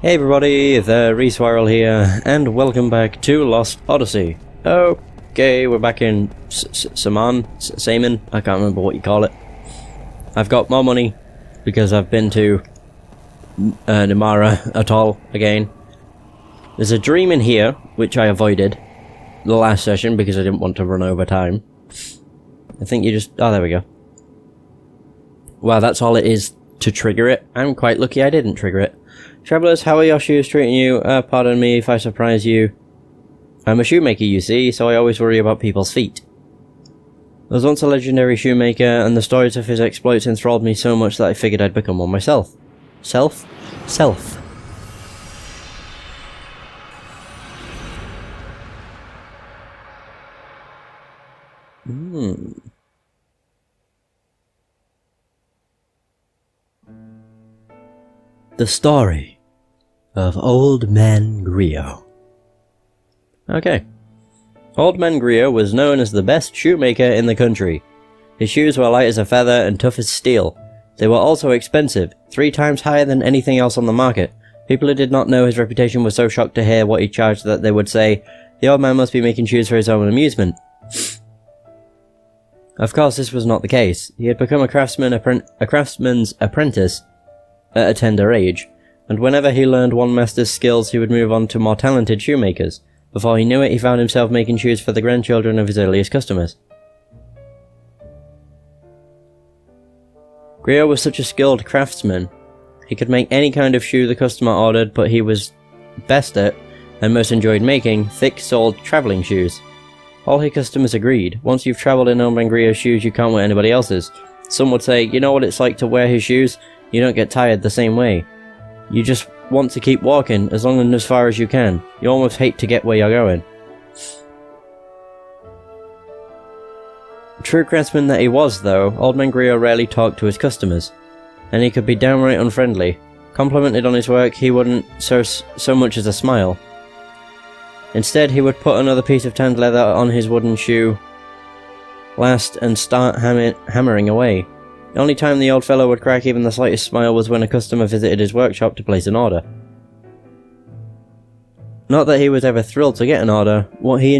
Hey everybody, the Reswirl here, and welcome back to Lost Odyssey. Okay, we're back in Saman, I can't remember what you call it. I've got more money, because I've been to Nimara Atoll again. There's a dream in here, which I avoided the last session because I didn't want to run over time. I think you just... oh, there we go. Wow, that's all it is to trigger it. I'm quite lucky I didn't trigger it. Travellers, how are your shoes treating you? Pardon me if I surprise you. I'm a shoemaker, you see, so I always worry about people's feet. I was once a legendary shoemaker, and the stories of his exploits enthralled me so much that I figured I'd become one myself. Self? The story of Old Man Griot. Okay. Old Man Griot was known as the best shoemaker in the country. His shoes were light as a feather and tough as steel. They were also expensive, 3 times higher than anything else on the market. People who did not know his reputation were so shocked to hear what he charged that they would say, "The old man must be making shoes for his own amusement." Of course, this was not the case. He had become a craftsman's apprentice at a tender age, and whenever he learned one master's skills he would move on to more talented shoemakers. Before he knew it, he found himself making shoes for the grandchildren of his earliest customers. Griot was such a skilled craftsman. He could make any kind of shoe the customer ordered, but he was best at, and most enjoyed making, thick-soled travelling shoes. All his customers agreed. Once you've travelled in Old Man Griot's shoes, you can't wear anybody else's. Some would say, you know what it's like to wear his shoes? You don't get tired the same way. You just want to keep walking as long and as far as you can. You almost hate to get where you're going. True craftsman that he was, though, Old Man Griot rarely talked to his customers, and he could be downright unfriendly. Complimented on his work, he wouldn't so much as a smile. Instead, he would put another piece of tanned leather on his wooden shoe last and start hammering away. The only time the old fellow would crack even the slightest smile was when a customer visited his workshop to place an order. Not that he was ever thrilled to get an order. What he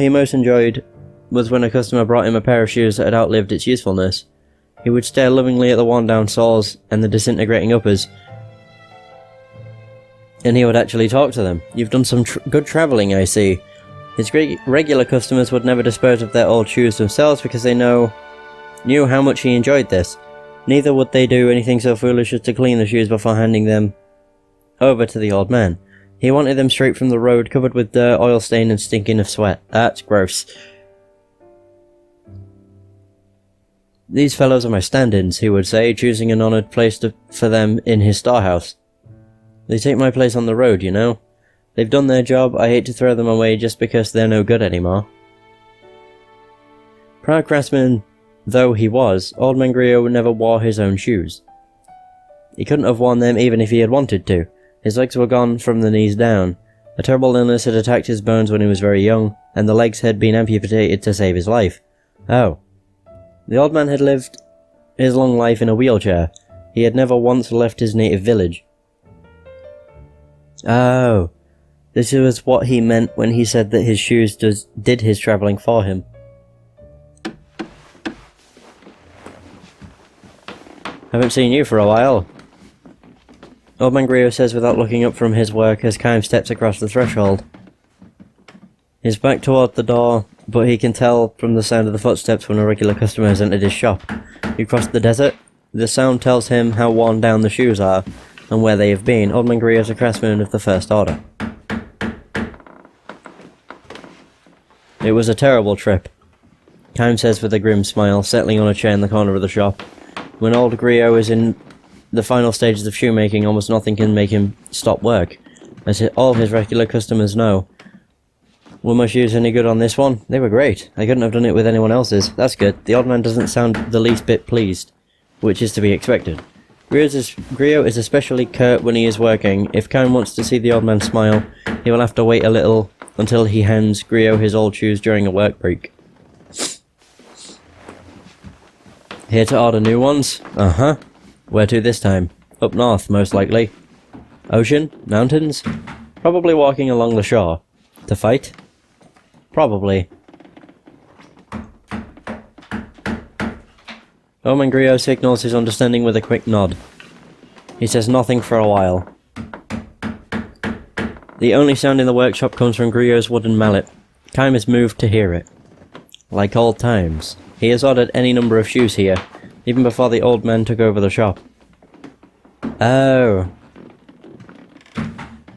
most enjoyed was when a customer brought him a pair of shoes that had outlived its usefulness. He would stare lovingly at the worn-down soles and the disintegrating uppers, and he would actually talk to them. "You've done some good travelling, I see." His regular customers would never dispose of their old shoes themselves because they knew how much he enjoyed this. Neither would they do anything so foolish as to clean the shoes before handing them over to the old man. He wanted them straight from the road, covered with dirt, oil stain, and stinking of sweat. That's gross. "These fellows are my stand-ins," he would say, choosing an honoured place for them in his storehouse. "They take my place on the road, you know. They've done their job. I hate to throw them away just because they're no good anymore." Proud craftsman though he was, Old Man Griot never wore his own shoes. He couldn't have worn them even if he had wanted to. His legs were gone from the knees down. A terrible illness had attacked his bones when he was very young, and the legs had been amputated to save his life. Oh. The old man had lived his long life in a wheelchair. He had never once left his native village. Oh. This was what he meant when he said that his shoes did his travelling for him. "Haven't seen you for a while," Old Man Griot says without looking up from his work as Kaim steps across the threshold. His back toward the door, but he can tell from the sound of the footsteps when a regular customer has entered his shop. "You crossed the desert?" The sound tells him how worn down the shoes are, and where they have been. Old Man Griot is a craftsman of the first order. "It was a terrible trip," Kaim says with a grim smile, settling on a chair in the corner of the shop. When old Griot is in the final stages of shoemaking, almost nothing can make him stop work, as all his regular customers know. "Were my shoes any good on this one? They were great. I couldn't have done it with anyone else's." That's good. The old man doesn't sound the least bit pleased, which is to be expected. Griot is especially curt when he is working. If Kaim wants to see the old man smile, he will have to wait a little until he hands Griot his old shoes during a work break. "Here to order new ones?" "Uh-huh. Where to this time?" "Up north, most likely." Ocean? Mountains? Probably walking along the shore. To fight? Probably. Man Griot signals his understanding with a quick nod. He says nothing for a while. The only sound in the workshop comes from Griot's wooden mallet. Kaim is moved to hear it. Like old times. He has ordered any number of shoes here, even before the old man took over the shop. Oh.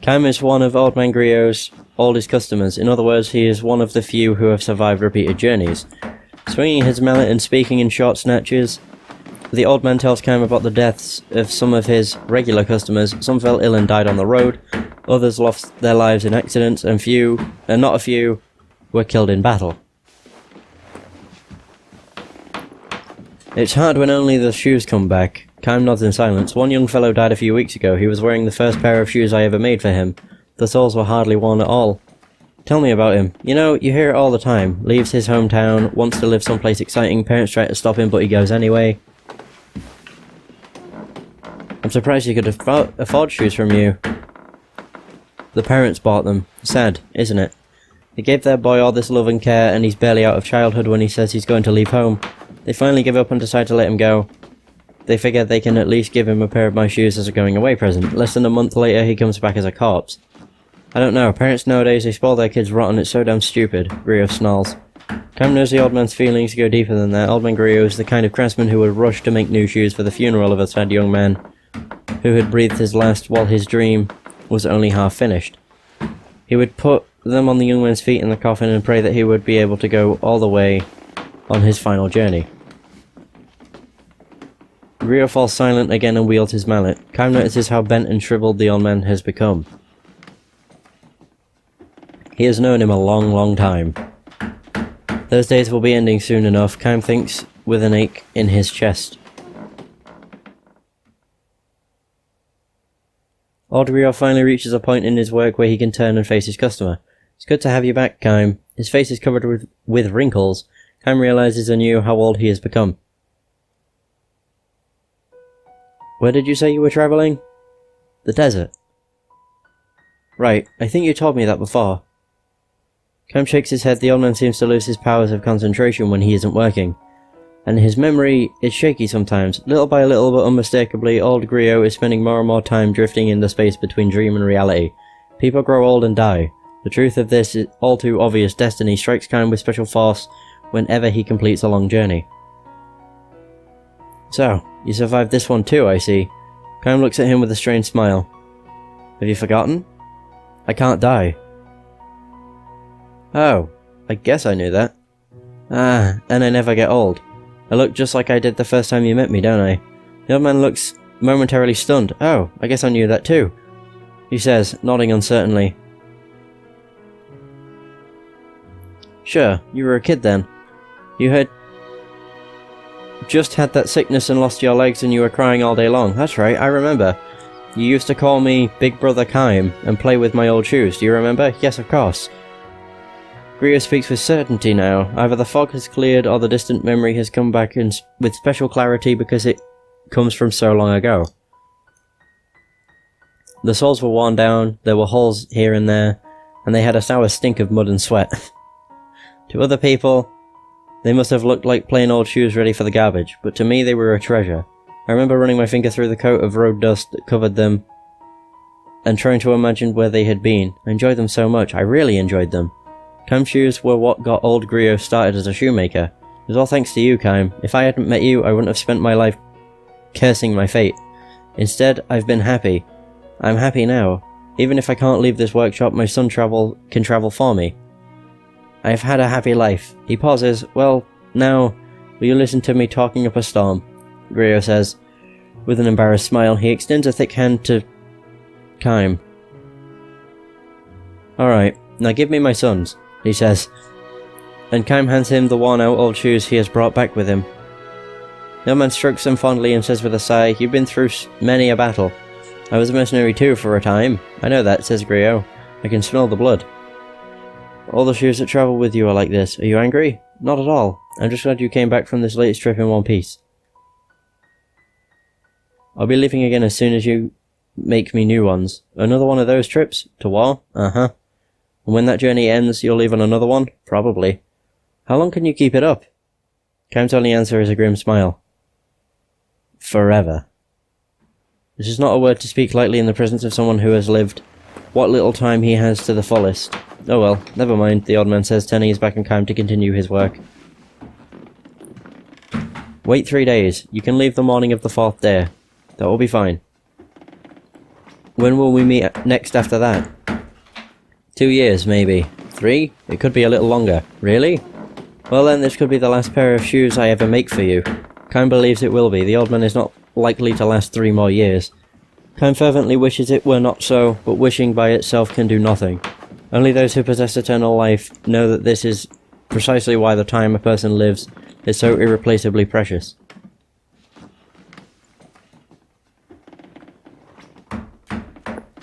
Kaim is one of Old Man Griot's oldest customers. In other words, he is one of the few who have survived repeated journeys. Swinging his mallet and speaking in short snatches, the old man tells Kaim about the deaths of some of his regular customers. Some fell ill and died on the road, others lost their lives in accidents, and not a few, were killed in battle. It's hard when only the shoes come back. Kaim nods in silence. One young fellow died a few weeks ago. He was wearing the first pair of shoes I ever made for him. The soles were hardly worn at all. Tell me about him. You know, you hear it all the time. Leaves his hometown, wants to live someplace exciting, parents try to stop him but he goes anyway. I'm surprised he could afford shoes from you. The parents bought them. Sad, isn't it? They gave their boy all this love and care and he's barely out of childhood when he says he's going to leave home. They finally give up and decide to let him go. They figure they can at least give him a pair of my shoes as a going away present. Less than a month later he comes back as a corpse. I don't know, parents nowadays, they spoil their kids rotten, it's so damn stupid, Griot snarls. Kaim knows the old man's feelings go deeper than that. Old Man Griot is the kind of craftsman who would rush to make new shoes for the funeral of a sad young man who had breathed his last while his dream was only half finished. He would put them on the young man's feet in the coffin and pray that he would be able to go all the way on his final journey. Griot falls silent again and wields his mallet. Kaim notices how bent and shriveled the old man has become. He has known him a long, long time. Those days will be ending soon enough, Kaim thinks with an ache in his chest. Old Griot finally reaches a point in his work where he can turn and face his customer. It's good to have you back, Kaim. His face is covered with wrinkles. Kaim realizes anew how old he has become. Where did you say you were travelling? The desert. Right, I think you told me that before. Kaim shakes his head. The old man seems to lose his powers of concentration when he isn't working. And his memory is shaky sometimes. Little by little but unmistakably, old Griot is spending more and more time drifting in the space between dream and reality. People grow old and die. The truth of this is all too obvious. Destiny strikes Kaim with special force whenever he completes a long journey. So, you survived this one too, I see. Kaim looks at him with a strange smile. Have you forgotten? I can't die. Oh, I guess I knew that. Ah, and I never get old. I look just like I did the first time you met me, don't I? The old man looks momentarily stunned. Oh, I guess I knew that too. He says, nodding uncertainly. Sure, you were a kid then. You had just had that sickness and lost your legs and you were crying all day long. That's right, I remember. You used to call me Big Brother Kaim and play with my old shoes. Do you remember? Yes, of course. Griot speaks with certainty now. Either the fog has cleared or the distant memory has come back with special clarity because it comes from so long ago. The soles were worn down, there were holes here and there, and they had a sour stink of mud and sweat. To other people, they must have looked like plain old shoes ready for the garbage, but to me they were a treasure. I remember running my finger through the coat of road dust that covered them and trying to imagine where they had been. I enjoyed them so much, I really enjoyed them. Kaim's shoes were what got old Griot started as a shoemaker. It was all thanks to you, Kaim. If I hadn't met you, I wouldn't have spent my life cursing my fate. Instead, I've been happy. I'm happy now. Even if I can't leave this workshop, my son can travel for me. I've had a happy life. He pauses. Well, now, will you listen to me talking up a storm? Griot says. With an embarrassed smile, he extends a thick hand to Kaim. Alright, now give me my sons, he says, and Kaim hands him the worn-out old shoes he has brought back with him. The old man strokes them fondly and says with a sigh, You've been through many a battle. I was a mercenary too for a time. I know that, says Griot. I can smell the blood. All the shoes that travel with you are like this. Are you angry? Not at all. I'm just glad you came back from this latest trip in one piece. I'll be leaving again as soon as you make me new ones. Another one of those trips? To war? Uh-huh. And when that journey ends, you'll leave on another one? Probably. How long can you keep it up? Kaim's only answer is a grim smile. Forever. This is not a word to speak lightly in the presence of someone who has lived what little time he has to the fullest. Oh well, never mind, the old man says, turning his back on Kaim to continue his work. Wait 3 days. You can leave the morning of the 4th day. That will be fine. When will we meet next after that? 2 years, maybe. 3? It could be a little longer. Really? Well then, this could be the last pair of shoes I ever make for you. Kaim believes it will be. The old man is not likely to last 3 more years. Kaim fervently wishes it were not so, but wishing by itself can do nothing. Only those who possess eternal life know that this is precisely why the time a person lives is so irreplaceably precious.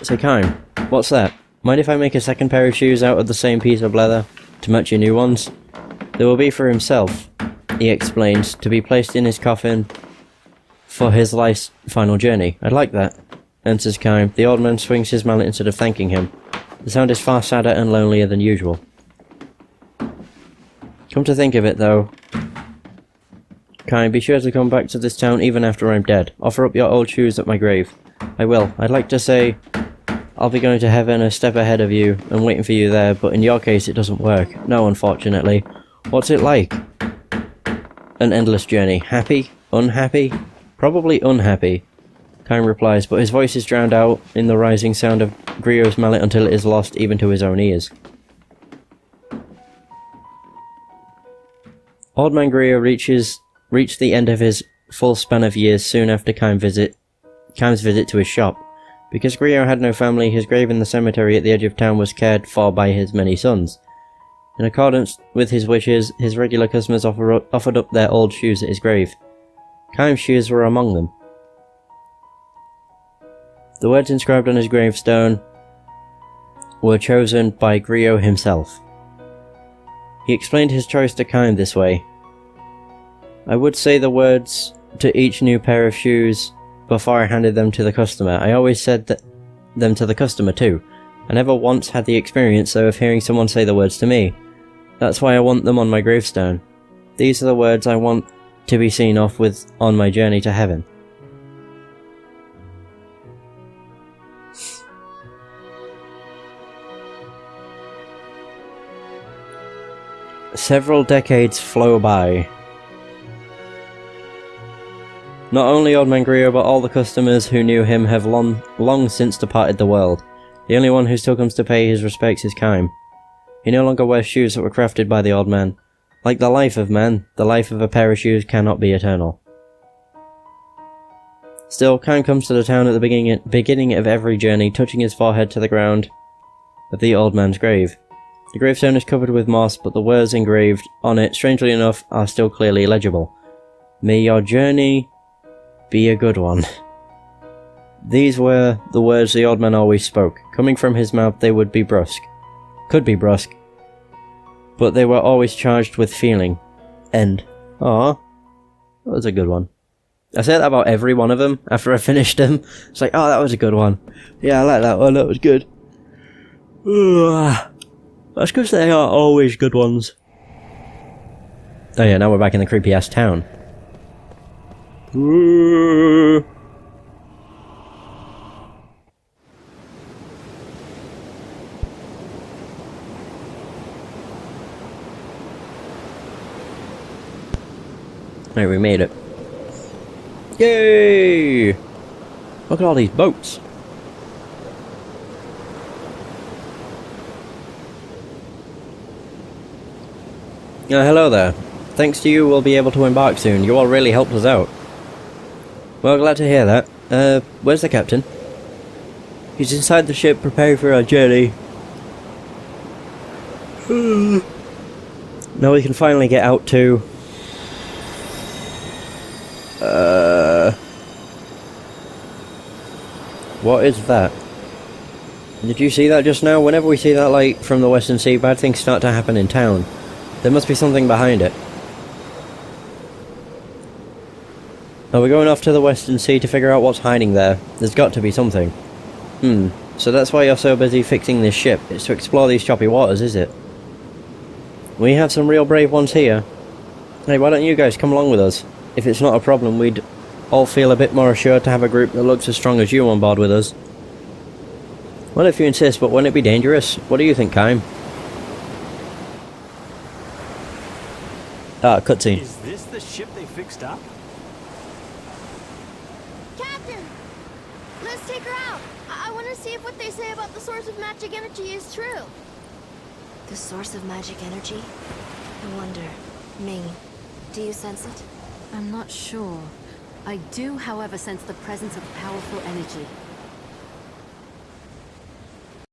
Say, Kaim, what's that? Mind if I make a second pair of shoes out of the same piece of leather to match your new ones? They will be for himself, he explains, to be placed in his coffin for his life's final journey. I'd like that, answers Kaim. The old man swings his mallet instead of thanking him. The sound is far sadder and lonelier than usual. Come to think of it, though, Kaim, be sure to come back to this town even after I'm dead. Offer up your old shoes at my grave. I will. I'd like to say I'll be going to heaven a step ahead of you and waiting for you there, but in your case it doesn't work. No, unfortunately. What's it like? An endless journey. Happy? Unhappy? Probably unhappy, Kaim replies, but his voice is drowned out in the rising sound of Griot's mallet until it is lost even to his own ears. Old Man Griot reached the end of his full span of years soon after Kaim's visit to his shop. Because Griot had no family, his grave in the cemetery at the edge of town was cared for by his many sons. In accordance with his wishes, his regular customers offered up their old shoes at his grave. Kaim's shoes were among them. The words inscribed on his gravestone were chosen by Griot himself. He explained his choice to Kaim this way. I would say the words to each new pair of shoes before I handed them to the customer. I always said them to the customer too. I never once had the experience though of hearing someone say the words to me. That's why I want them on my gravestone. These are the words I want to be seen off with on my journey to heaven. Several decades flow by. Not only Old Man Griot, but all the customers who knew him have long since departed the world. The only one who still comes to pay his respects is Kaim. He no longer wears shoes that were crafted by the old man. Like the life of man, the life of a pair of shoes cannot be eternal. Still, Kaim comes to the town at the beginning of every journey, touching his forehead to the ground of the old man's grave. The gravestone is covered with moss, but the words engraved on it, strangely enough, are still clearly legible. May your journey be a good one. These were the words the old man always spoke. Coming from his mouth, they would be brusque. Could be brusque. But they were always charged with feeling. End. Aww. That was a good one. I say that about every one of them after I finished them. It's like, oh, that was a good one. Yeah, I like that one. That was good. That's because they are always good ones. Oh yeah, now we're back in the creepy ass town. Right, we made it. Yay! Look at all these boats. Hello there. Thanks to you, we'll be able to embark soon. You all really helped us out. Well, glad to hear that. Where's the captain? He's inside the ship preparing for our journey. Now we can finally get out to... What is that? Did you see that just now? Whenever we see that light from the Western Sea, bad things start to happen in town. There must be something behind it. Are we going off to the Western Sea to figure out what's hiding there? There's got to be something. So that's why you're so busy fixing this ship. It's to explore these choppy waters, is it? We have some real brave ones here. Hey, why don't you guys come along with us? If it's not a problem, we'd all feel a bit more assured to have a group that looks as strong as you on board with us. Well, if you insist, but wouldn't it be dangerous? What do you think, Kaim? Ah, cutscene. Is this the ship they fixed up? Captain! Let's take her out. I want to see if what they say about the source of magic energy is true. The source of magic energy? I wonder. Ming, do you sense it? I'm not sure. I do, however, sense the presence of powerful energy.